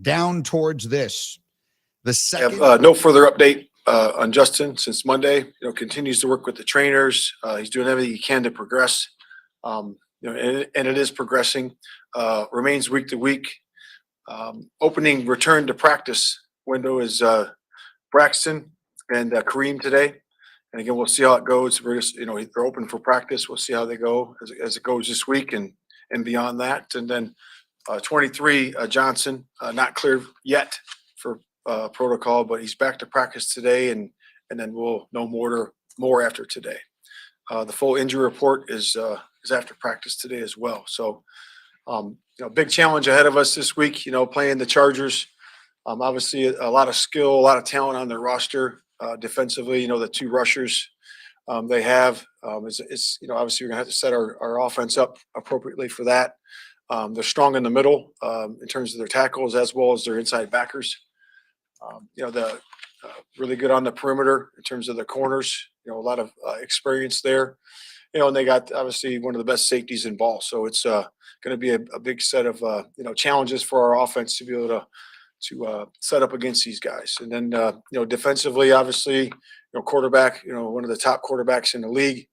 down towards this. The second. No further update on Justin since Monday. Continues to work with the trainers. He's doing everything he can to progress. And it is progressing. Remains week to week. Opening return to practice window is Braxton and Kareem today. And again, we'll see how it goes. We're just, they're open for practice. We'll see how they go as it goes this week and beyond that. And then 23, Johnson, not clear yet for protocol, but he's back to practice today, and then we'll know more after today. The full injury report is after practice today as well. So, big challenge ahead of us this week. Playing the Chargers. Obviously, a lot of skill, a lot of talent on their roster. Defensively, the two rushers they have. It's obviously we're gonna have to set our offense up appropriately for that. They're strong in the middle in terms of their tackles as well as their inside backers. Really good on the perimeter in terms of the corners. A lot of experience there. And they got obviously one of the best safeties in ball. So it's going to be a big set of challenges for our offense to be able to set up against these guys. And then defensively, obviously, quarterback, one of the top quarterbacks in the league.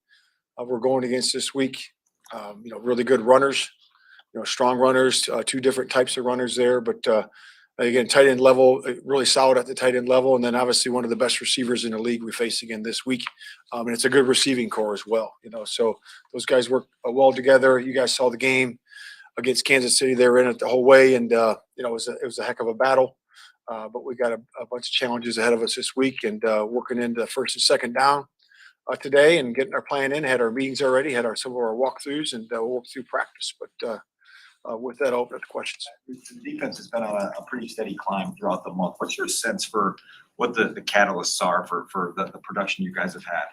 We're going against this week. Really good runners. Strong runners. Two different types of runners there, but. Again, tight end level, really solid at the tight end level. And then obviously one of the best receivers in the league we face again this week. And it's a good receiving core as well. So those guys work well together. You guys saw the game against Kansas City. They were in it the whole way. And, it was a heck of a battle. But we got a bunch of challenges ahead of us this week and working into first and second down today and getting our plan in. Had our meetings already, had some of our walkthroughs, and we'll work through practice. But with that, I'll open up the questions. The defense has been on a pretty steady climb throughout the month. What's your sense for what the catalysts are for the production you guys have had?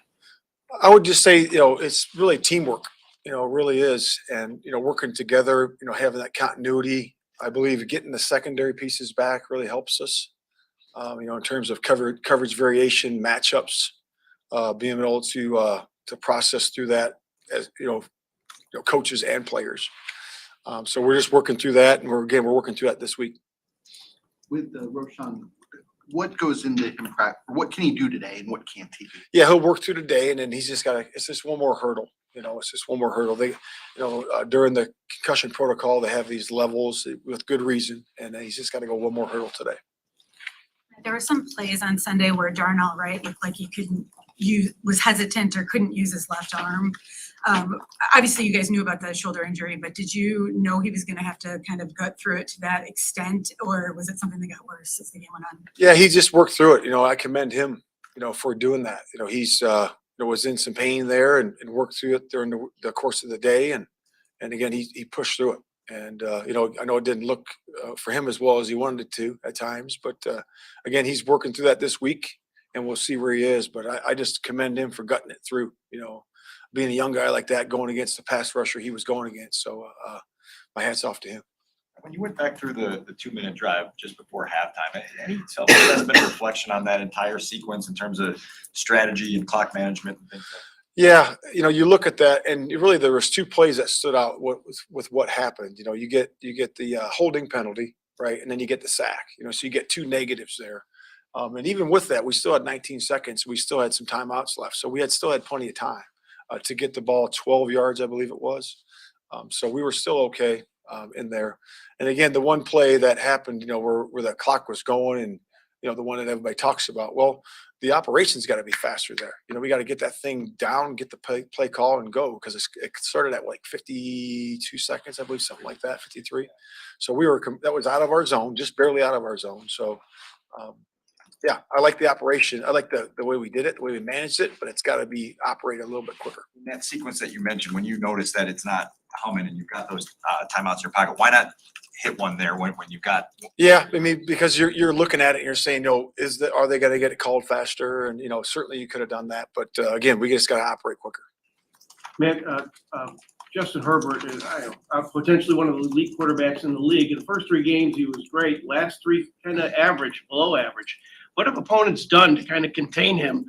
I would just say, it's really teamwork, it really is. And, working together, having that continuity, I believe getting the secondary pieces back really helps us, in terms of coverage variation, matchups, being able to process through that as, coaches and players. So we're just working through that, and we're working through that this week. With Roshan, what goes into him practice? What can he do today, and what can't he do? Yeah, he'll work through today, and then he's just it's just one more hurdle. It's just one more hurdle. They, during the concussion protocol, they have these levels with good reason, and he's just got to go one more hurdle today. There were some plays on Sunday where Darnell Wright looked like he was hesitant or couldn't use his left arm. Obviously, you guys knew about the shoulder injury, but did you know he was going to have to kind of gut through it to that extent, or was it something that got worse as the game went on? Yeah, he just worked through it. I commend him, for doing that. He's was in some pain there and worked through it during the course of the day, and again he pushed through it. And I know it didn't look for him as well as he wanted it to at times, but again he's working through that this week, and we'll see where he is. But I just commend him for gutting it through. Being a young guy like that, going against the pass rusher he was going against. So my hat's off to him. When you went back through the 2-minute drive just before halftime, any self-assessment reflection on that entire sequence in terms of strategy and clock management and things like that? Yeah, you look at that, and really there was two plays that stood out with what happened. You get the holding penalty, right, and then you get the sack. So you get two negatives there. And even with that, we still had 19 seconds. We still had some timeouts left, so we still had plenty of time to get the ball 12 yards, I believe it was. So we were still okay in there. And again, the one play that happened, where the clock was going, and the one that everybody talks about. Well, the operation's got to be faster there. We got to get that thing down, get the play call, and go, because it started at like 52 seconds, I believe, something like that, 53. So that was out of our zone, just barely out of our zone. So. Yeah, I like the operation. I like the way we did it, the way we managed it, but it's got to be operated a little bit quicker. In that sequence that you mentioned, when you notice that it's not humming and you've got those timeouts in your pocket, why not hit one there when you've got? Yeah, because you're looking at it and you're saying, are they going to get it called faster? And certainly you could have done that, but again, we just got to operate quicker. Matt, Justin Herbert is potentially one of the elite quarterbacks in the league. In the first 3 games, he was great. Last 3, kind of average, below average. What have opponents done to kind of contain him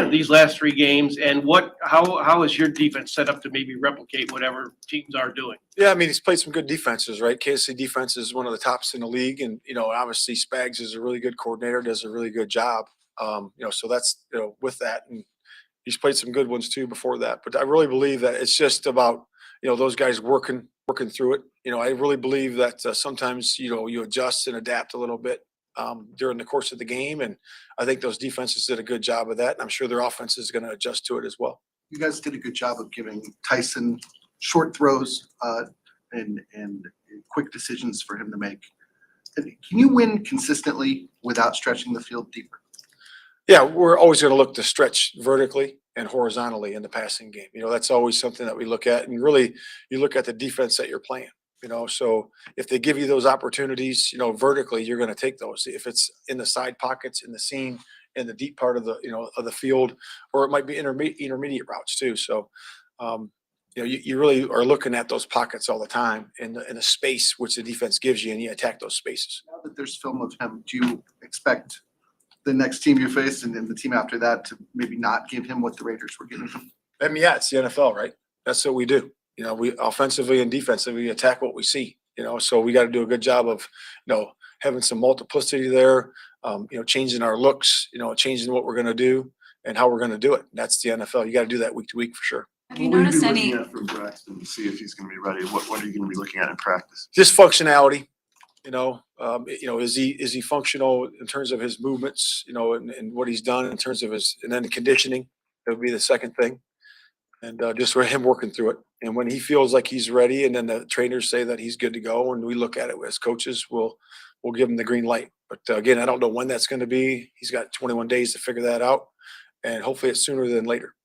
these last 3 games, and how is your defense set up to maybe replicate whatever teams are doing? Yeah, I mean, he's played some good defenses, right? KC defense is one of the tops in the league, and obviously Spags is a really good coordinator, does a really good job. So that's with that, and he's played some good ones too before that. But I really believe that it's just about those guys working through it. I really believe that sometimes you adjust and adapt a little bit during the course of the game, and I think those defenses did a good job of that. And I'm sure their offense is going to adjust to it as well. You guys did a good job of giving Tyson short throws and quick decisions for him to make. Can you win consistently without stretching the field deeper? Yeah, we're always going to look to stretch vertically and horizontally in the passing game. That's always something that we look at, and really you look at the defense that you're playing. So if they give you those opportunities, vertically, you're going to take those. If it's in the side pockets, in the seam, in the deep part of the, of the field, or it might be intermediate routes too. So, you really are looking at those pockets all the time in the space which the defense gives you, and you attack those spaces. Now that there's film of him, do you expect the next team you face and then the team after that to maybe not give him what the Raiders were giving him? I mean, yeah, it's the NFL, right? That's what we do. We offensively and defensively, we attack what we see. So we got to do a good job of, having some multiplicity there. Changing our looks. Changing what we're going to do and how we're going to do it. And that's the NFL. You got to do that week to week for sure. Have you noticed any? What are you looking at from Braxton to see if he's going to be ready? What are you going to be looking at in practice? Just functionality. Is he functional in terms of his movements? And what he's done in terms of and then the conditioning. That would be the second thing. And just for him working through it. And when he feels like he's ready, and then the trainers say that he's good to go, and we look at it as coaches, we'll give him the green light. But again, I don't know when that's going to be. He's got 21 days to figure that out, and hopefully it's sooner than later.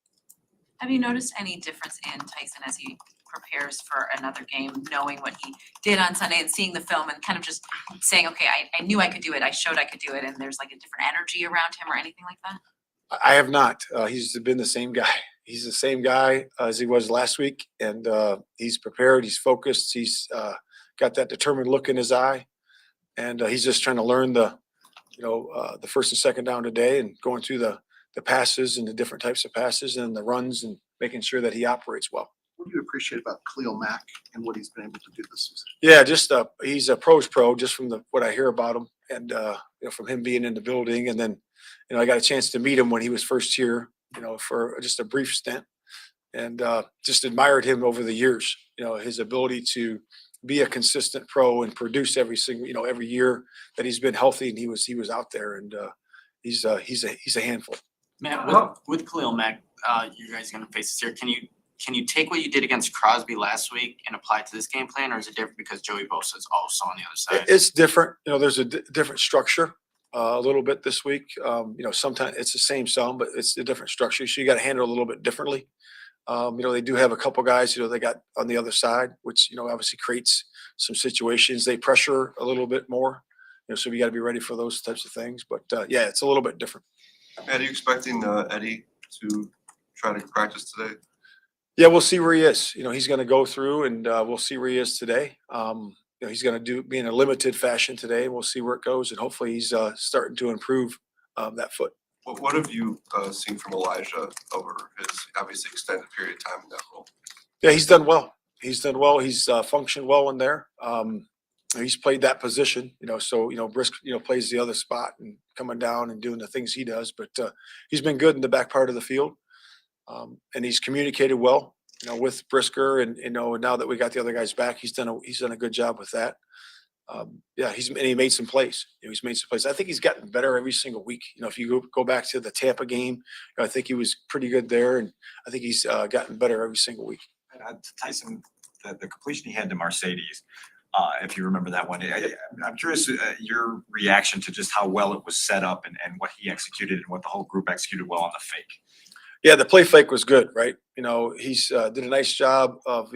Have you noticed any difference in Tyson as he prepares for another game, knowing what he did on Sunday and seeing the film and kind of just saying, okay, I knew I could do it. I showed I could do it. And there's like a different energy around him or anything like that? I have not. He's been the same guy. He's the same guy as he was last week, and he's prepared. He's focused. He's got that determined look in his eye, and he's just trying to learn the first and second down today, and going through the passes and the different types of passes and the runs, and making sure that he operates well. What do you appreciate about Khalil Mack and what he's been able to do this season? Yeah, just he's a pro's pro, just from what I hear about him, and from him being in the building, and then I got a chance to meet him when he was first here, for just a brief stint, and just admired him over the years. His ability to be a consistent pro and produce every year that he's been healthy, and he was out there, and he's a handful. Matt, with Khalil Mack, you guys are going to face this here. Can you take what you did against Crosby last week and apply it to this game plan, or is it different because Joey Bosa is also on the other side? It's different. There's a different structure a little bit this week. Sometimes it's the same some, but it's a different structure. So you got to handle it a little bit differently. They do have a couple guys, they got on the other side, which, obviously creates some situations. They pressure a little bit more, so we got to be ready for those types of things. But yeah, it's a little bit different. Are you expecting Eddie to try to practice today? Yeah, we'll see where he is. He's going to go through, and we'll see where he is today. He's going to be in a limited fashion today, and we'll see where it goes. And hopefully he's starting to improve that foot. What have you seen from Elijah over his obviously extended period of time in that role? Yeah, he's done well. He's functioned well in there. He's played that position, so, Brisk, plays the other spot and coming down and doing the things he does. But he's been good in the back part of the field. And he's communicated well, with Brisker, and now that we got the other guys back, he's done a good job with that. He made some plays. He's made some plays. I think he's gotten better every single week. If you go back to the Tampa game, I think he was pretty good there, and I think he's gotten better every single week. Tyson, the completion he had to Mercedes, if you remember that one, I'm curious your reaction to just how well it was set up and what he executed and what the whole group executed well on the fake. Yeah, the play fake was good, right? He's did a nice job of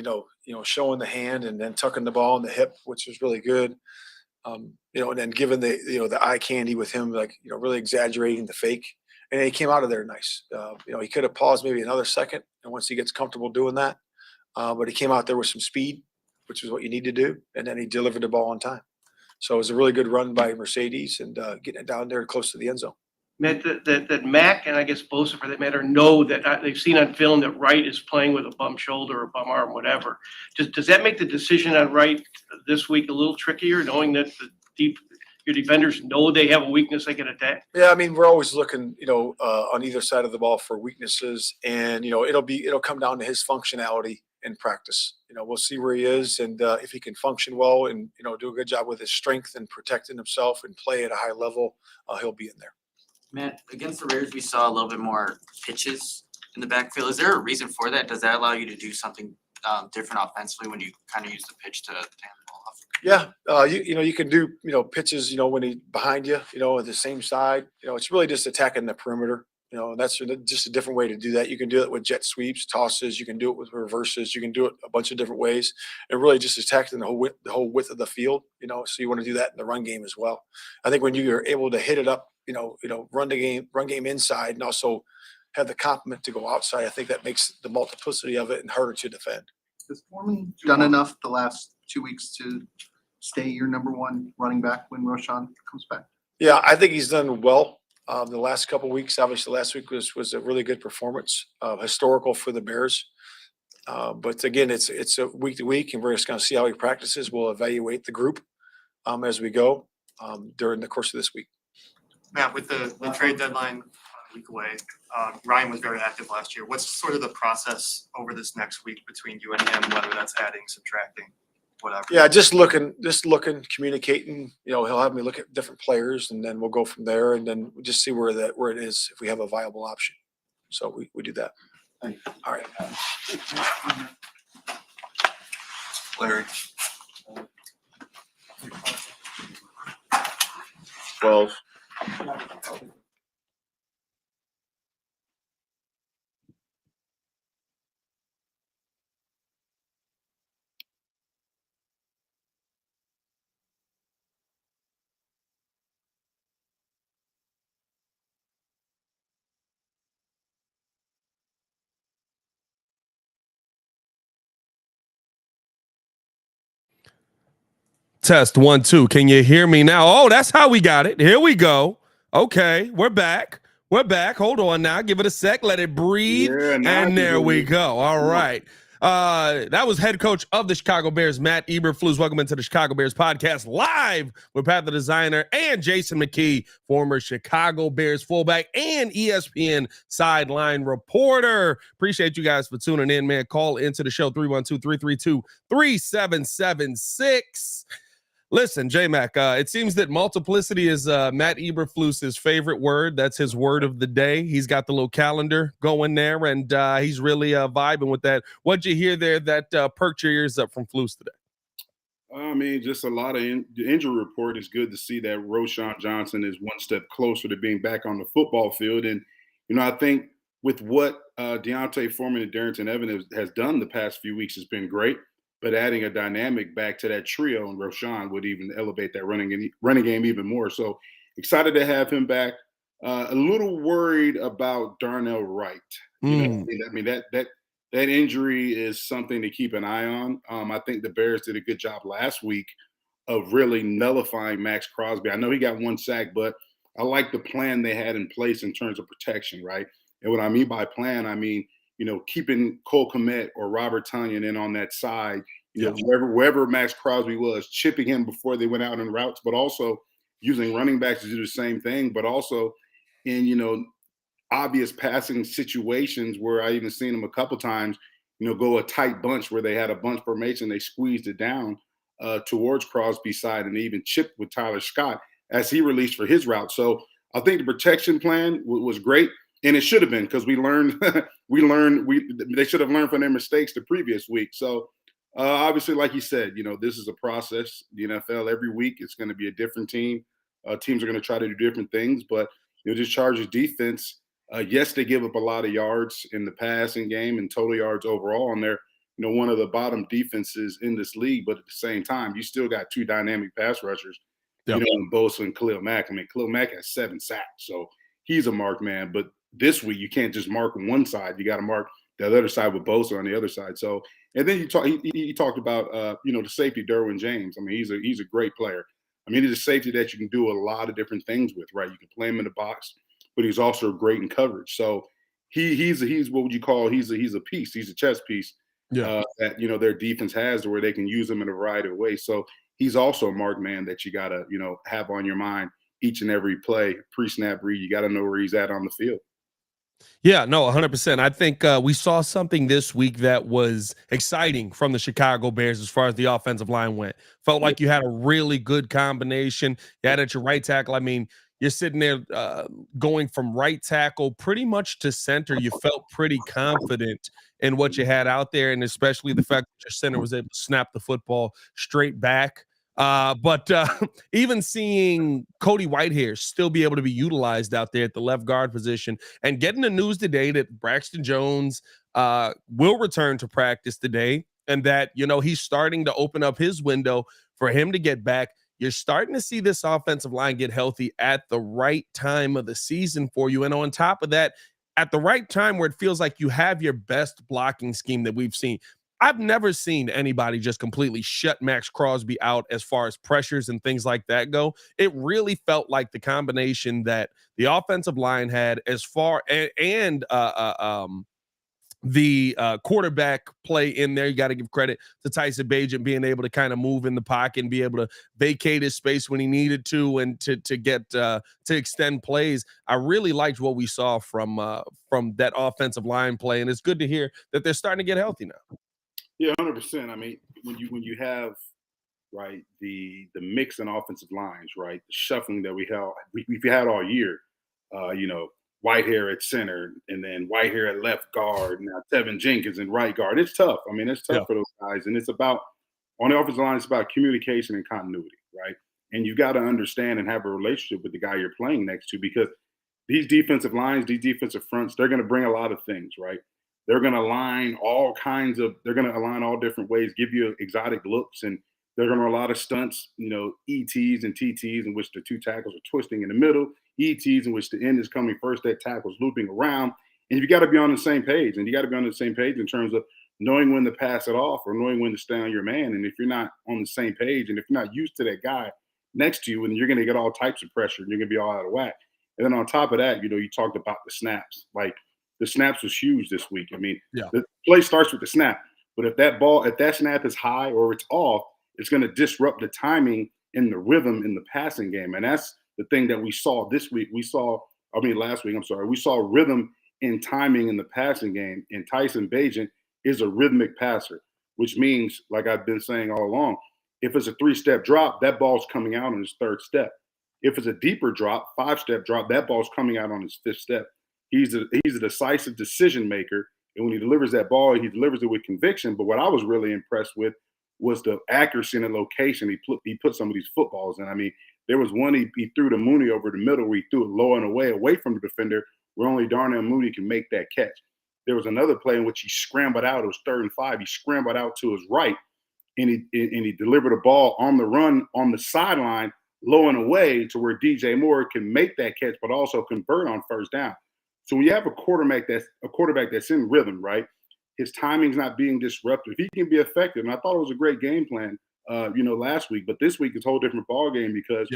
showing the hand and then tucking the ball in the hip, which was really good. And then giving the eye candy with him, really exaggerating the fake, and he came out of there nice. He could have paused maybe another second, and once he gets comfortable doing that, but he came out there with some speed, which is what you need to do, and then he delivered the ball on time. So it was a really good run by Mercedes, and getting it down there close to the end zone. Matt, that Mac and I guess Bosa for that matter know that they've seen on film that Wright is playing with a bum shoulder or bum arm, whatever. Does that make the decision on Wright this week a little trickier, knowing that your defenders know they have a weakness they can attack? Yeah, I mean, we're always looking, on either side of the ball for weaknesses, and it'll come down to his functionality in practice. We'll see where he is, and if he can function well and do a good job with his strength and protecting himself and play at a high level, he'll be in there. Matt, against the Raiders, we saw a little bit more pitches in the backfield. Is there a reason for that? Does that allow you to do something different offensively when you kind of use the pitch to hand the ball off? Yeah, you can do pitches when he's behind you, at the same side. It's really just attacking the perimeter. That's just a different way to do that. You can do it with jet sweeps, tosses. You can do it with reverses. You can do it a bunch of different ways, and really just attacking the whole width of the field. So you want to do that in the run game as well. I think when you are able to hit it up, run game inside, and also have the complement to go outside, I think that makes the multiplicity of it and harder to defend. Has Foreman done enough the last 2 weeks to stay your number one running back when Roshan comes back? Yeah, I think he's done well. The last couple of weeks, obviously last week was a really good performance, historical for the Bears. But again, it's a week to week, and we're just going to see how he practices. We'll evaluate the group as we go during the course of this week. Matt, with the trade deadline a week away, Ryan was very active last year. What's sort of the process over this next week between you and him, whether that's adding, subtracting, whatever? Yeah, just looking, communicating. He'll have me look at different players, and then we'll go from there, and then we'll just see where it is if we have a viable option. So we do that. All right. Larry. 12. Test 1 2. Can you hear me now? Oh, that's how we got it. Here we go. Okay, we're back. Hold on now. Give it a sec. Let it breathe. And there we go. All right. That was head coach of the Chicago Bears, Matt Eberflus. Welcome into the Chicago Bears podcast live with Pat the Designer and Jason McKie, former Chicago Bears fullback and ESPN sideline reporter. Appreciate you guys for tuning in, man. Call into the show 312-332-3776. Listen, J-Mac, it seems that multiplicity is Matt Eberflus's favorite word. That's his word of the day. He's got the little calendar going there, and he's really vibing with that. What'd you hear there that perked your ears up from Flus today? I mean, just a lot of the injury report. Is good to see that Roschon Johnson is one step closer to being back on the football field. And, I think with what Deontay Foreman and Darrington Evans has done the past few weeks has been great. But adding a dynamic back to that trio and Roschon would even elevate that running game even more. So excited to have him back. A little worried about Darnell Wright. I mean that injury is something to keep an eye on. I think the Bears did a good job last week of really nullifying Max Crosby. I know he got one sack, but I like the plan they had in place in terms of protection, right? And what I mean by plan, I mean, keeping Cole Kmet or Robert Tonyan in on that side, wherever Max Crosby was, chipping him before they went out in routes, but also using running backs to do the same thing, but also in, obvious passing situations where I even seen them a couple times, go a tight bunch where they had a bunch formation, they squeezed it down towards Crosby's side and they even chipped with Tyler Scott as he released for his route. So I think the protection plan was great. And it should have been because they should have learned from their mistakes the previous week. So obviously, like you said, this is a process. The NFL every week it's going to be a different team. Teams are going to try to do different things, but this Chargers defense, yes, they give up a lot of yards in the passing game and total yards overall, and they're one of the bottom defenses in this league. But at the same time, you still got two dynamic pass rushers, in Bosa and Khalil Mack. I mean, Khalil Mack has 7 sacks, so he's a marked man. But this week, you can't just mark one side. You got to mark the other side with Bosa on the other side. So, and then he talked about, the safety, Derwin James. I mean, he's a great player. I mean, he's a safety that you can do a lot of different things with, right? You can play him in the box, but he's also great in coverage. So he's what would you call he's a piece. He's a chess piece that their defense has where they can use him in a variety of ways. So he's also a mark man that you gotta have on your mind each and every play, pre-snap read. You gotta know where he's at on the field. Yeah, no, 100%. I think we saw something this week that was exciting from the Chicago Bears as far as the offensive line went. Felt like you had a really good combination. You had at your right tackle. I mean, you're sitting there going from right tackle pretty much to center. You felt pretty confident in what you had out there, and especially the fact that your center was able to snap the football straight back. But even seeing Cody Whitehair still be able to be utilized out there at the left guard position, and getting the news today that Braxton Jones will return to practice today, and that he's starting to open up his window for him to get back. You're starting to see this offensive line get healthy at the right time of the season for you, and on top of that, at the right time where it feels like you have your best blocking scheme that we've seen. I've never seen anybody just completely shut Max Crosby out as far as pressures and things like that go. It really felt like the combination that the offensive line had as far and the quarterback play in there. You got to give credit to Tyson Bagent being able to kind of move in the pocket and be able to vacate his space when he needed to, and to get to extend plays. I really liked what we saw from that offensive line play, and it's good to hear that they're starting to get healthy now. Yeah, 100%. I mean, when you have right the mix in offensive lines, right, the shuffling that we've had all year, Whitehair at center, and then Whitehair at left guard, now Tevin Jenkins in right guard. It's tough. I mean, it's tough for those guys, and it's about on the offensive line. It's about communication and continuity, right? And you got to understand and have a relationship with the guy you're playing next to, because these defensive lines, these defensive fronts, they're going to bring a lot of things, right? They're going to align they're going to align all different ways, give you exotic looks, and they're going to a lot of stunts, ETs and TTs in which the two tackles are twisting in the middle, ETs in which the end is coming first, that tackle's looping around. And you got to be on the same page. And you got to be on the same page in terms of knowing when to pass it off or knowing when to stay on your man. And if you're not on the same page, and if you're not used to that guy next to you, and you're going to get all types of pressure, and you're going to be all out of whack. And then on top of that, you talked about the snaps. Like, the snaps was huge this week. I mean, the play starts with the snap, but if that snap is high or it's off, it's going to disrupt the timing and the rhythm in the passing game. And that's the thing that we saw this week. Last week, we saw rhythm and timing in the passing game. And Tyson Bagent is a rhythmic passer, which means, like I've been saying all along, if it's a 3-step drop, that ball's coming out on his 3rd step. If it's a deeper drop, 5-step drop, that ball's coming out on his 5th step. He's a decisive decision maker, and when he delivers that ball, he delivers it with conviction. But what I was really impressed with was the accuracy and the location he put some of these footballs in. I mean, there was one he threw to Mooney over the middle where he threw it low and away from the defender, where only Darnell Mooney can make that catch. There was another play in which he scrambled out. It was 3rd and 5. He scrambled out to his right, and he delivered a ball on the run on the sideline, low and away, to where DJ Moore can make that catch, but also convert on 1st down. So when you have a quarterback that's in rhythm, right, his timing's not being disrupted, he can be effective. And I thought it was a great game plan, last week. But this week it's a whole different ball game, because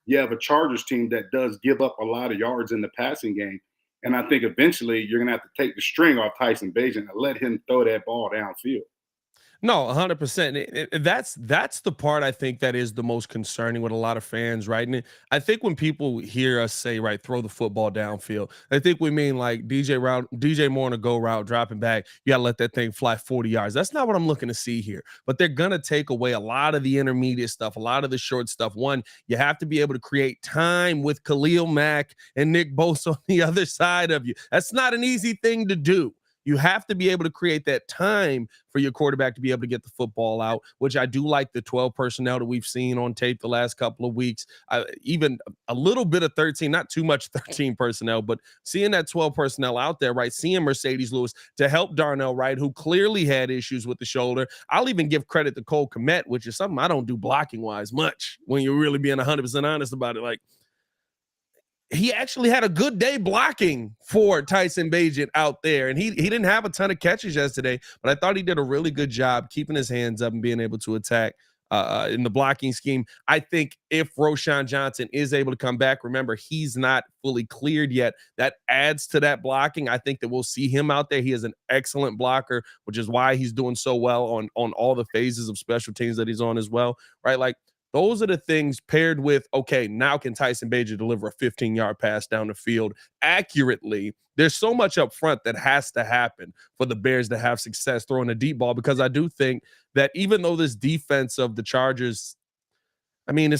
you have a Chargers team that does give up a lot of yards in the passing game. And I think eventually you're going to have to take the string off Tyson Bagent and let him throw that ball downfield. No, 100%. That's the part I think that is the most concerning with a lot of fans, right? And I think when people hear us say, right, throw the football downfield, I think we mean like DJ Moore on a go route, dropping back, you got to let that thing fly 40 yards. That's not what I'm looking to see here. But they're going to take away a lot of the intermediate stuff, a lot of the short stuff. One, you have to be able to create time with Khalil Mack and Nick Bosa on the other side of you. That's not an easy thing to do. You have to be able to create that time for your quarterback to be able to get the football out, which I do like the 12 personnel that we've seen on tape the last couple of weeks. Even a little bit of 13, not too much 13 personnel, but seeing that 12 personnel out there, right? Seeing Mercedes Lewis to help Darnell Wright, who clearly had issues with the shoulder. I'll even give credit to Cole Kmet, which is something I don't do blocking-wise much when you're really being 100% honest about it. Like, he actually had a good day blocking for Tyson Bagent out there. And he didn't have a ton of catches yesterday, but I thought he did a really good job keeping his hands up and being able to attack in the blocking scheme. I think if Roschon Johnson is able to come back, remember, he's not fully cleared yet. That adds to that blocking. I think that we'll see him out there. He is an excellent blocker, which is why he's doing so well on all the phases of special teams that he's on as well, right? Like, those are the things paired with, okay, now can Tyson Bagent deliver a 15-yard pass down the field accurately? There's so much up front that has to happen for the Bears to have success throwing a deep ball, because I do think that even though this defense of the Chargers, I mean,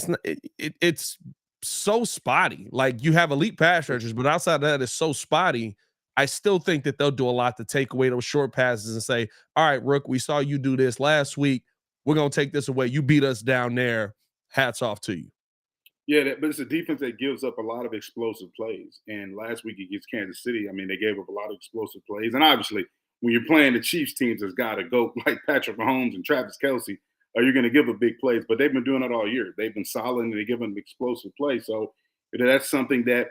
it's so spotty. Like, you have elite pass rushers, but outside of that, it's so spotty. I still think that they'll do a lot to take away those short passes and say, all right, Rook, we saw you do this last week. We're going to take this away. You beat us down there. Hats off to you. Yeah, but it's a defense that gives up a lot of explosive plays. And last week against Kansas City, I mean, they gave up a lot of explosive plays. And obviously, when you're playing the Chiefs teams that's got a GOAT like Patrick Mahomes and Travis Kelce, you're going to give up big plays. But they've been doing it all year. They've been solid and they give them explosive plays. So that's something that,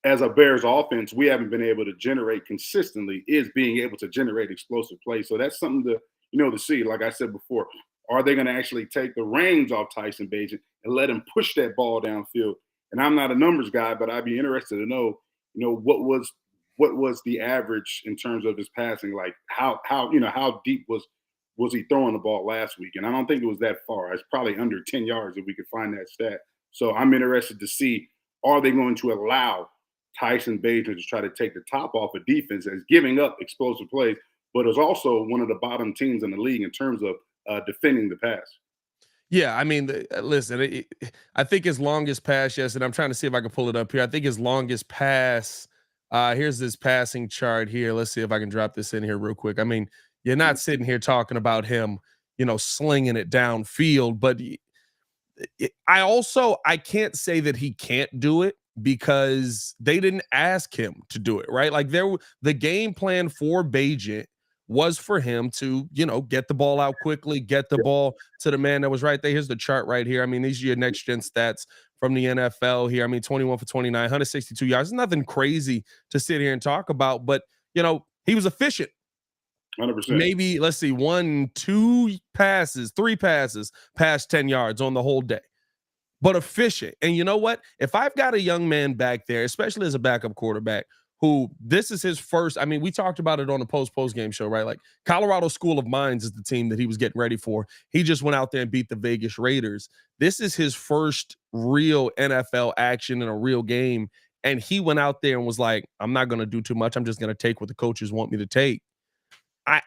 as a Bears offense, we haven't been able to generate consistently, is being able to generate explosive plays. So that's something to see. Like I said before, are they going to actually take the reins off Tyson Bagent and let him push that ball downfield? And I'm not a numbers guy, but I'd be interested to know, what was the average in terms of his passing? Like how deep was he throwing the ball last week? And I don't think it was that far. It's probably under 10 yards if we could find that stat. So I'm interested to see, are they going to allow Tyson Bagent to try to take the top off a defense that's giving up explosive plays, but is also one of the bottom teams in the league in terms of defending the pass? Yeah, I mean, listen, I think his longest pass, yes, and I'm trying to see if I can pull it up here. I think his longest pass, here's this passing chart here. Let's see if I can drop this in here real quick. I mean, you're not sitting here talking about him, slinging it downfield, but I can't say that he can't do it, because they didn't ask him to do it, right? Like, the game plan for Bagent was for him to, get the ball out quickly, get the ball to the man that was right there. Here's the chart right here. I mean, these are your next gen stats from the NFL here. I mean, 21 for 29, 162 yards. Nothing crazy to sit here and talk about, but, he was efficient. 100%. Maybe, let's see, 3 passes past 10 yards on the whole day, but efficient. And you know what? If I've got a young man back there, especially as a backup quarterback, who this is his first, I mean, we talked about it on the post-game show, right? Like, Colorado School of Mines is the team that he was getting ready for. He just went out there and beat the Vegas Raiders. This is his first real NFL action in a real game. And he went out there and was like, I'm not going to do too much. I'm just going to take what the coaches want me to take.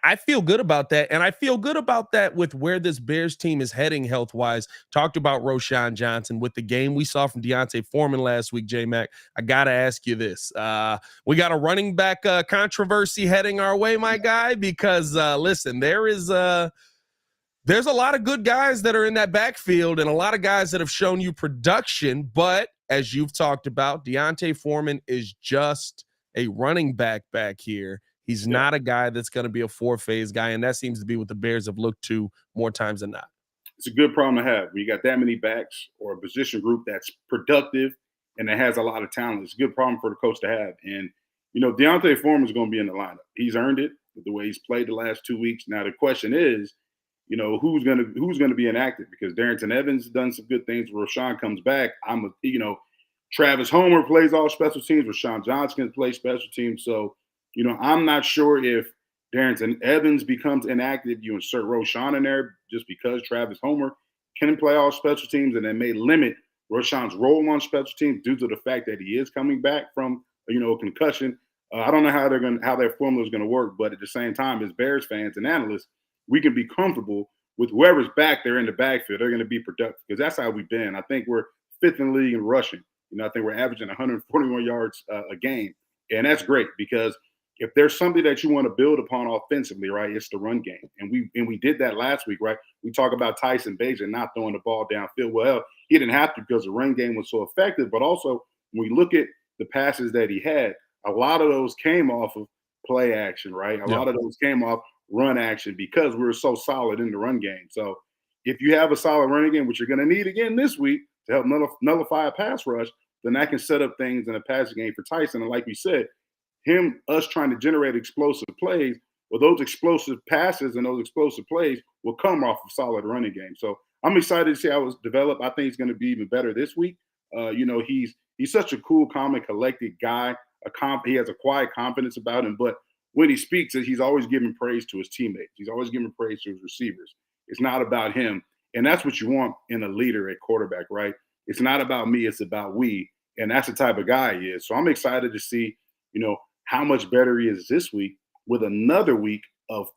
I feel good about that. And I feel good about that with where this Bears team is heading health-wise. Talked about Roschon Johnson with the game we saw from D'Onta Foreman last week, J-Mac. I got to ask you this. We got a running back controversy heading our way, my guy, because, listen, there's a lot of good guys that are in that backfield and a lot of guys that have shown you production. But as you've talked about, D'Onta Foreman is just a running back here. He's not a guy that's going to be a 4-phase guy, and that seems to be what the Bears have looked to more times than not. It's a good problem to have. When you got that many backs or a position group that's productive and that has a lot of talent, it's a good problem for the coach to have. And, D'Onta Foreman is going to be in the lineup. He's earned it with the way he's played the last 2 weeks. Now, the question is, who's going to be inactive? Because Darrington Evans has done some good things. Roschon comes back. Travis Homer plays all special teams. Roschon Johnson can play special teams. So, I'm not sure if Darrington Evans becomes inactive. You insert Roschon in there just because Travis Homer can play all special teams, and they may limit Roschon's role on special teams due to the fact that he is coming back from a concussion. I don't know how that formula is going to work, but at the same time, as Bears fans and analysts, we can be comfortable with whoever's back there in the backfield. They're going to be productive because that's how we've been. I think we're 5th in the league in rushing. I think we're averaging 141 yards a game, and that's great because if there's something that you want to build upon offensively, right, it's the run game. And we did that last week, right? We talk about Tyson Bagent not throwing the ball downfield. Well, he didn't have to because the run game was so effective. But also, when we look at the passes that he had, a lot of those came off of play action, right? A lot of those came off run action because we were so solid in the run game. So if you have a solid running game, which you're going to need again this week to help nullify a pass rush, then that can set up things in a passing game for Tyson. And like we said, us trying to generate explosive plays, well, those explosive passes and those explosive plays will come off of solid running game. So I'm excited to see how it's developed. I think he's going to be even better this week. He's such a cool, calm, and collected guy. He has a quiet confidence about him, but when he speaks, he's always giving praise to his teammates. He's always giving praise to his receivers. It's not about him. And that's what you want in a leader at quarterback, right? It's not about me, it's about we. And that's the type of guy he is. So I'm excited to see, how much better he is this week with another week of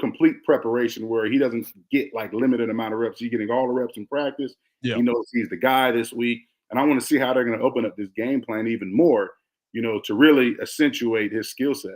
complete preparation where he doesn't get like limited amount of reps. He's getting all the reps in practice. Yeah. He knows he's the guy this week. And I want to see how they're going to open up this game plan even more, to really accentuate his skill set.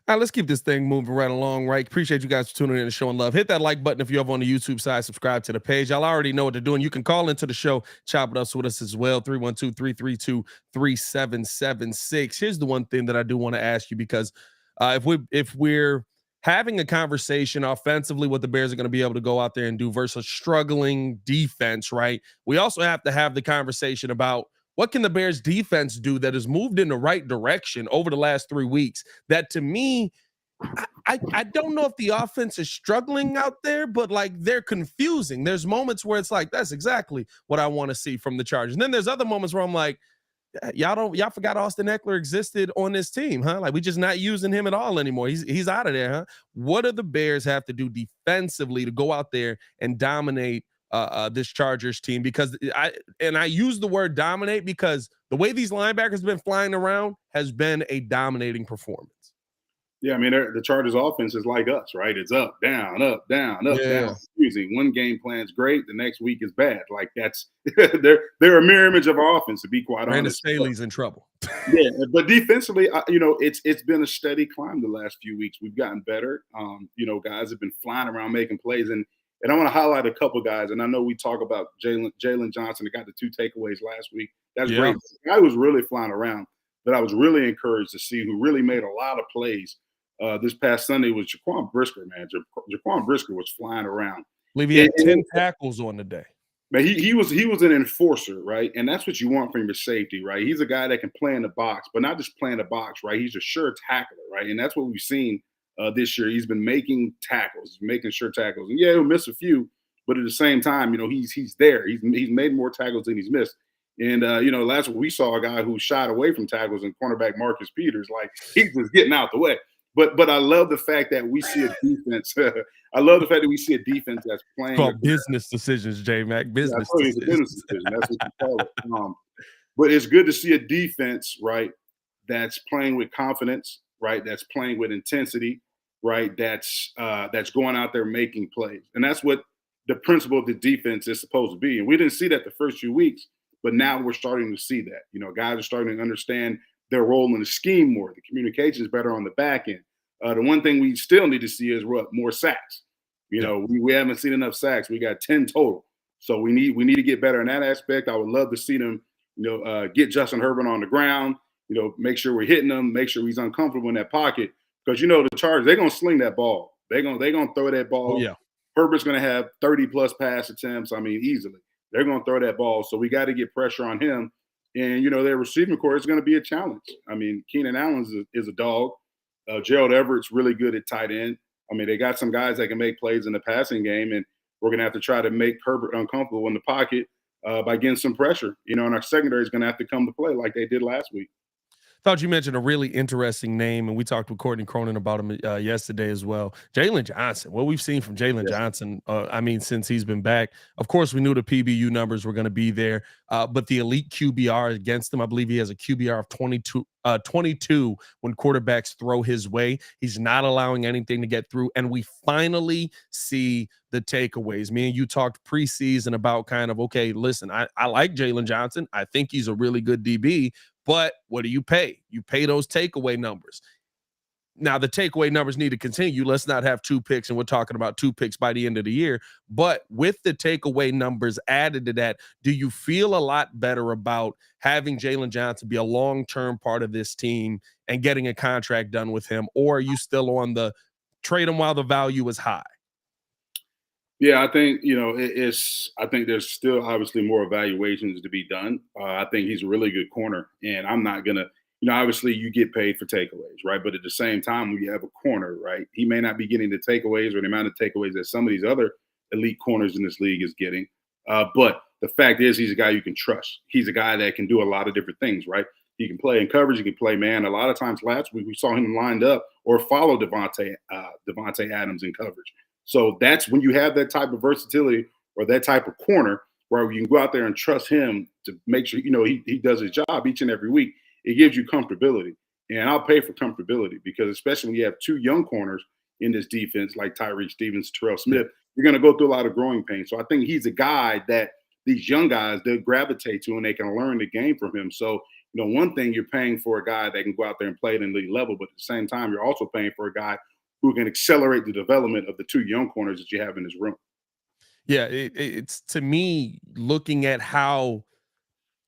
All right, let's keep this thing moving right along, right? Appreciate you guys for tuning in and showing love. Hit that like button if you're over on the YouTube side. Subscribe to the page. Y'all already know what they're doing. You can call into the show, chop it up with us as well, 312-332-3776. Here's the one thing that I do want to ask you, because if we're having a conversation offensively, what the Bears are going to be able to go out there and do versus struggling defense, right? We also have to have the conversation about what can the Bears defense do that has moved in the right direction over the last 3 weeks? That to me, I don't know if the offense is struggling out there, but like they're confusing. There's moments where it's like, that's exactly what I want to see from the Chargers. And then there's other moments where I'm like, y'all forgot Austin Eckler existed on this team, huh? Like we just not using him at all anymore. He's out of there, huh? What do the Bears have to do defensively to go out there and dominate this Chargers team? Because I use the word dominate because the way these linebackers have been flying around has been a dominating performance. Yeah, I mean, the Chargers offense is like us, right? It's up, down, up, down, up, Yeah. down. Confusing. One game plan's great, the next week is bad. Like that's they're a mirror image of our offense, to be quite Brandon honest. Staley's in trouble. Yeah, but defensively, it's been a steady climb the last few weeks. We've gotten better. Guys have been flying around making plays, and I want to highlight a couple guys. And I know we talk about Jaylen Johnson. That got the 2 takeaways last week. That's great. The guy was really flying around that I was really encouraged to see, who really made a lot of plays this past Sunday, was Jaquan Brisker, man. Jaquan Brisker was flying around. I believe he had 10 tackles on the day. But he was an enforcer, right? And that's what you want from your safety, right? He's a guy that can play in the box, but not just play in the box, right? He's a sure tackler, right? And that's what we've seen this year. He's been making tackles, making sure tackles. And yeah, he'll miss a few, but at the same time, he's there. He's made more tackles than he's missed. And last week we saw a guy who shot away from tackles, and cornerback Marcus Peters, like he's just getting out the way. But I love the fact that we see a defense. I love the fact that we see a defense that's playing. It's called business decisions, J-Mac. Business decisions. It's a business decision. That's what you call it. But it's good to see a defense, right, that's playing with confidence, right, that's playing with intensity, right, that's going out there making plays. And that's what the principle of the defense is supposed to be. And we didn't see that the first few weeks, but now we're starting to see that. Guys are starting to understand their role in the scheme more. The communication is better on the back end. The one thing we still need to see is more sacks. We haven't seen enough sacks. We got 10 total. So we need to get better in that aspect. I would love to see them, get Justin Herbert on the ground, make sure we're hitting him, make sure he's uncomfortable in that pocket. Because the Chargers, they're gonna sling that ball. They're gonna throw that ball. Oh, yeah. Herbert's gonna have 30 plus pass attempts. I mean, easily. They're gonna throw that ball. So we got to get pressure on him. And, their receiving core is going to be a challenge. I mean, Keenan Allen is a dog. Gerald Everett's really good at tight end. I mean, they got some guys that can make plays in the passing game, and we're going to have to try to make Herbert uncomfortable in the pocket by getting some pressure. And our secondary is going to have to come to play like they did last week. Thought you mentioned a really interesting name, and we talked with Courtney Cronin about him yesterday as well. Jaylen Johnson. What we've seen from Jaylen Johnson, since he's been back. Of course, we knew the PBU numbers were going to be there, but the elite QBR against him, I believe he has a QBR of 22 when quarterbacks throw his way. He's not allowing anything to get through, and we finally see the takeaways. Me and you talked preseason about kind of, okay, listen, I like Jaylen Johnson. I think he's a really good DB. But what do you pay? You pay those takeaway numbers. Now, the takeaway numbers need to continue. Let's not have 2 picks, and we're talking about 2 picks by the end of the year. But with the takeaway numbers added to that, do you feel a lot better about having Jaylen Johnson be a long-term part of this team and getting a contract done with him? Or are you still on the trade him while the value is high? Yeah, I think, I think there's still obviously more evaluations to be done. I think he's a really good corner, and I'm not going to, obviously you get paid for takeaways, right? But at the same time, when you have a corner, right, he may not be getting the takeaways or the amount of takeaways that some of these other elite corners in this league is getting. But the fact is, he's a guy you can trust. He's a guy that can do a lot of different things, right? He can play in coverage. He can play man. A lot of times last week we saw him lined up or follow Devontae Adams in coverage. So that's when you have that type of versatility or that type of corner where you can go out there and trust him to make sure, he does his job each and every week. It gives you comfortability. And I'll pay for comfortability because especially when you have two young corners in this defense like Tyreek Stevens, Terrell Smith, you're going to go through a lot of growing pains. So I think he's a guy that these young guys, they gravitate to and they can learn the game from him. So, one thing you're paying for a guy that can go out there and play at an elite level, but at the same time, you're also paying for a guy who can accelerate the development of the two young corners that you have in this room. Yeah, it's to me looking at how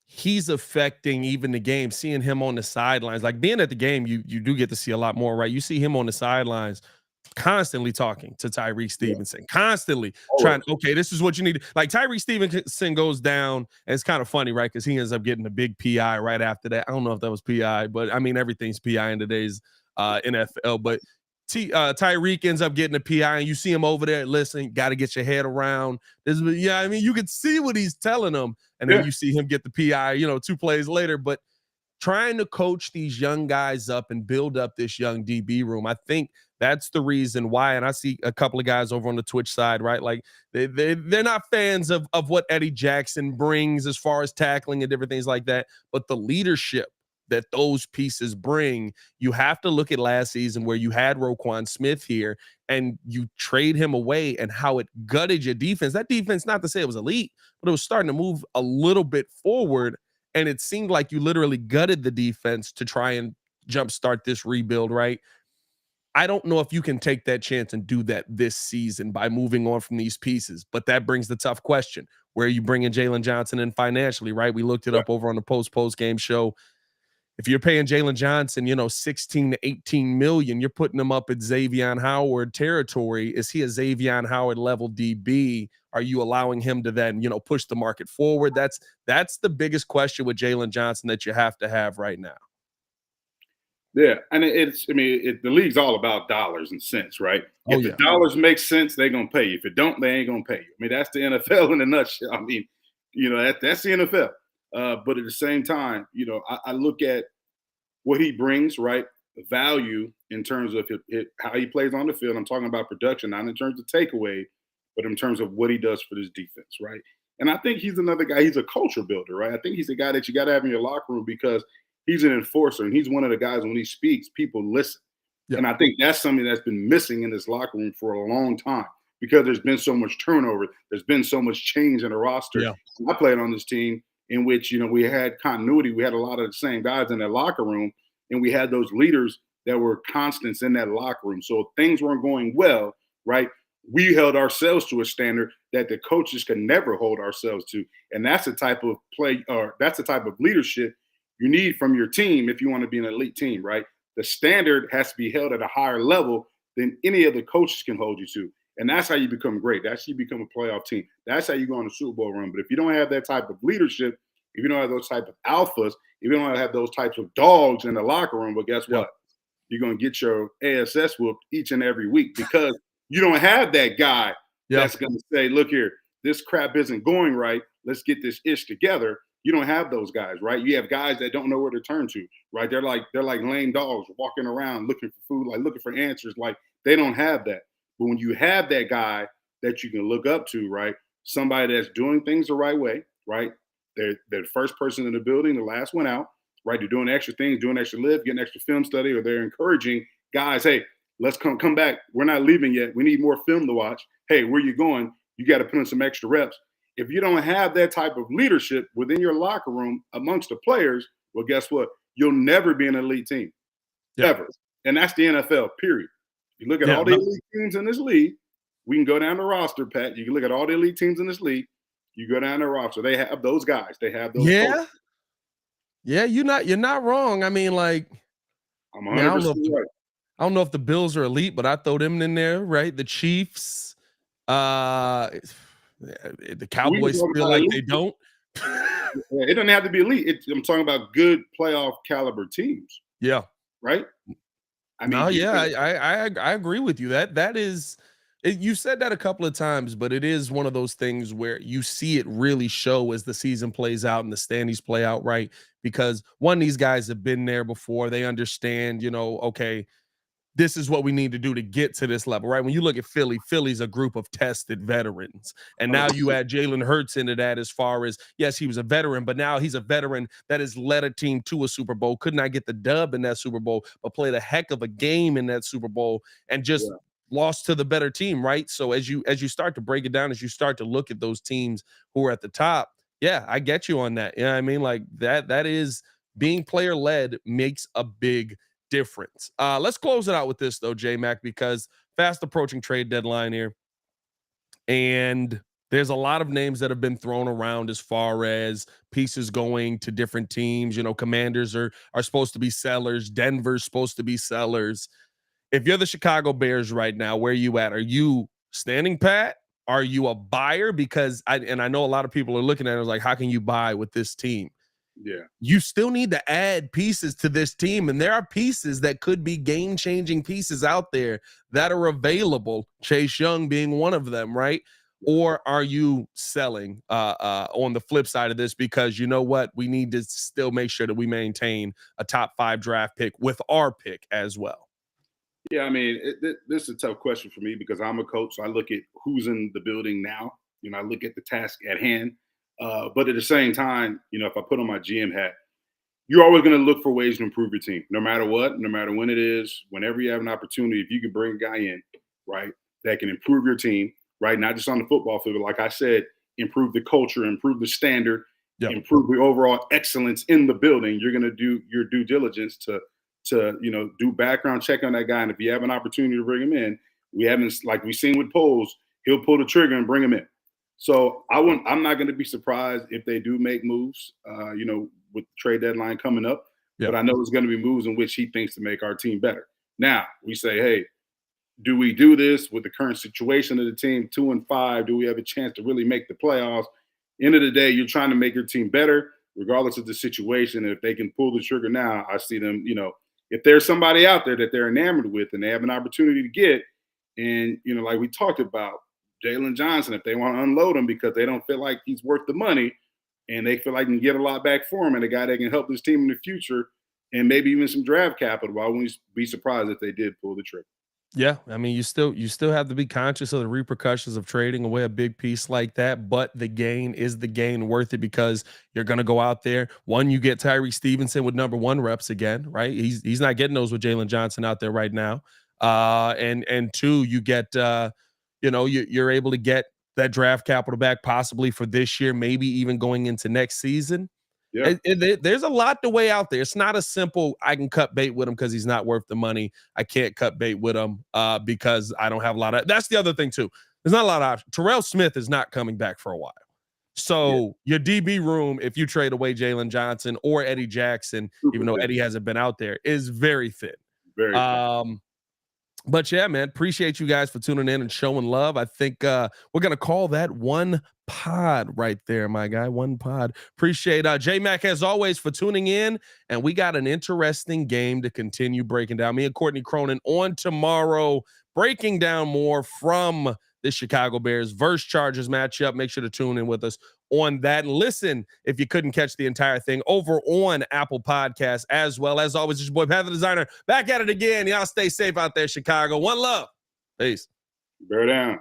he's affecting even the game, seeing him on the sidelines, like being at the game, you do get to see a lot more, right? You see him on the sidelines constantly talking to Tyreek Stevenson, constantly trying, okay, this is what you need. Like Tyreek Stevenson goes down, and it's kind of funny, right? Because he ends up getting a big PI right after that. I don't know if that was PI, but I mean, everything's PI in today's NFL. But Tyreek ends up getting a PI, and you see him over there. Listen, got to get your head around this. Yeah, I mean, you can see what he's telling them, and then you see him get the PI, 2 plays later. But trying to coach these young guys up and build up this young DB room, I think that's the reason why. And I see a couple of guys over on the Twitch side, right? Like they're not fans of what Eddie Jackson brings as far as tackling and different things like that, but the leadership that those pieces bring. You have to look at last season where you had Roquan Smith here and you trade him away and how it gutted your defense. That defense, not to say it was elite, but it was starting to move a little bit forward. And it seemed like you literally gutted the defense to try and jumpstart this rebuild, right? I don't know if you can take that chance and do that this season by moving on from these pieces. But that brings the tough question. Where are you bringing Jaylen Johnson in financially, right? We looked it up over on the post-game show. If you're paying Jaylen Johnson, 16 to 18 million, you're putting him up at Xavier Howard territory. Is he a Xavier Howard level DB? Are you allowing him to then, push the market forward? That's the biggest question with Jaylen Johnson that you have to have right now. Yeah, and the league's all about dollars and cents, right? If the dollars make sense, they're going to pay you. If it don't, they ain't going to pay you. I mean, that's the NFL in a nutshell. I mean, that's the NFL. But at the same time, I look at what he brings, right? The value in terms of how he plays on the field. I'm talking about production, not in terms of takeaway, but in terms of what he does for this defense, right? And I think he's another guy. He's a culture builder, right? I think he's a guy that you got to have in your locker room because he's an enforcer, and he's one of the guys when he speaks, people listen. Yeah. And I think that's something that's been missing in this locker room for a long time because there's been so much turnover. There's been so much change in the roster. Yeah. I played on this team in which, we had continuity. We had a lot of the same guys in that locker room, and we had those leaders that were constants in that locker room. So if things weren't going well, right, we held ourselves to a standard that the coaches could never hold ourselves to. And that's the type of play, or that's the type of leadership you need from your team if you want to be an elite team, right? The standard has to be held at a higher level than any other coaches can hold you to. And that's how you become great. That's how you become a playoff team. That's how you go on a Super Bowl run. But if you don't have that type of leadership, if you don't have those type of alphas, if you don't have those types of dogs in the locker room, well, guess what? You're going to get your ASS whooped each and every week because you don't have that guy that's going to say, look here, this crap isn't going right. Let's get this ish together. You don't have those guys, right? You have guys that don't know where to turn to, right? They're like lame dogs walking around looking for food, like looking for answers. Like they don't have that. But when you have that guy that you can look up to, right? Somebody that's doing things the right way, right? They're the first person in the building, the last one out, right? They're doing extra things, doing extra lift, getting extra film study, or they're encouraging guys, hey, let's come back. We're not leaving yet. We need more film to watch. Hey, where you going? You got to put in some extra reps. If you don't have that type of leadership within your locker room amongst the players, well, guess what? You'll never be an elite team, ever. And that's the NFL, period. You look at all the elite teams in this league, we can go down the roster, Pat. You can look at all the elite teams in this league. You go down the roster. They have those guys. They have those coaches. Yeah, you're not wrong. I mean, like, I'm 100% right. I don't know if the Bills are elite, but I throw them in there, right? The Chiefs, the Cowboys feel like they don't. It doesn't have to be elite. I'm talking about good playoff caliber teams. Yeah. Right? I mean, I agree with you. That is, You said that a couple of times, but it is one of those things where you see it really show as the season plays out and the standings play out, right? Because one, these guys have been there before. They understand, okay, this is what we need to do to get to this level, right? When you look at Philly's a group of tested veterans. And now you add Jalen Hurts into that as far as, yes, he was a veteran, but now he's a veteran that has led a team to a Super Bowl, could not get the dub in that Super Bowl, but played a heck of a game in that Super Bowl and just lost to the better team, right? So as you start to break it down, as you start to look at those teams who are at the top, yeah, I get you on that. You know what I mean? Like that is being player led makes a big difference. Let's close it out with this though, J-Mac, because fast approaching trade deadline here. And there's a lot of names that have been thrown around as far as pieces going to different teams. Commanders are supposed to be sellers. Denver's supposed to be sellers. If you're the Chicago Bears right now, where are you at? Are you standing pat? Are you a buyer? Because I know a lot of people are looking at it like, how can you buy with this team? Yeah. You still need to add pieces to this team, and there are pieces that could be game-changing pieces out there that are available, Chase Young being one of them, right? Or are you selling on the flip side of this because you know what? We need to still make sure that we maintain a top 5 draft pick with our pick as well. Yeah, I mean, this is a tough question for me because I'm a coach. So I look at who's in the building now. I look at the task at hand. But at the same time, if I put on my GM hat, you're always going to look for ways to improve your team, no matter what, no matter when it is, whenever you have an opportunity. If you can bring a guy in, right, that can improve your team, right, not just on the football field, but like I said, improve the culture, improve the standard, improve the overall excellence in the building. You're going to do your due diligence to do background check on that guy. And if you have an opportunity to bring him in, like we've seen with Poles, he'll pull the trigger and bring him in. So I'm not going to be surprised if they do make moves, with the trade deadline coming up. But I know it's going to be moves in which he thinks to make our team better. Now we say, hey, do we do this with the current situation of the team, 2-5? Do we have a chance to really make the playoffs? End of the day, you're trying to make your team better, regardless of the situation. And if they can pull the trigger now, I see them, if there's somebody out there that they're enamored with and they have an opportunity to get, and, like we talked about, Jaylen Johnson, if they want to unload him because they don't feel like he's worth the money and they feel like they can get a lot back for him and a guy that can help this team in the future and maybe even some draft capital, I wouldn't be surprised if they did pull the trigger. Yeah, I mean, you still have to be conscious of the repercussions of trading away a big piece like that, but the gain is the gain worth it because you're going to go out there. One, you get Tyreek Stevenson with number 1 reps again, right? He's not getting those with Jaylen Johnson out there right now. And 2, you get you're able to get that draft capital back possibly for this year, maybe even going into next season. Yeah. There's a lot to weigh out there. It's not a simple, I can cut bait with him because he's not worth the money. I can't cut bait with him because I don't have a lot of – that's the other thing too. There's not a lot of options. Terrell Smith is not coming back for a while. So your DB room, if you trade away Jaylen Johnson or Eddie Jackson, even though Eddie hasn't been out there, is very thin. Very thin. But yeah, man, appreciate you guys for tuning in and showing love. I think we're going to call that one pod right there, my guy. One pod. Appreciate J-Mac, as always, for tuning in. And we got an interesting game to continue breaking down. Me and Courtney Cronin on tomorrow, breaking down more from the Chicago Bears versus Chargers matchup. Make sure to tune in with us on that. And listen, if you couldn't catch the entire thing, over on Apple Podcasts as well. As always, it's your boy, Pat the Designer, back at it again. Y'all stay safe out there, Chicago. One love. Peace. Bear down.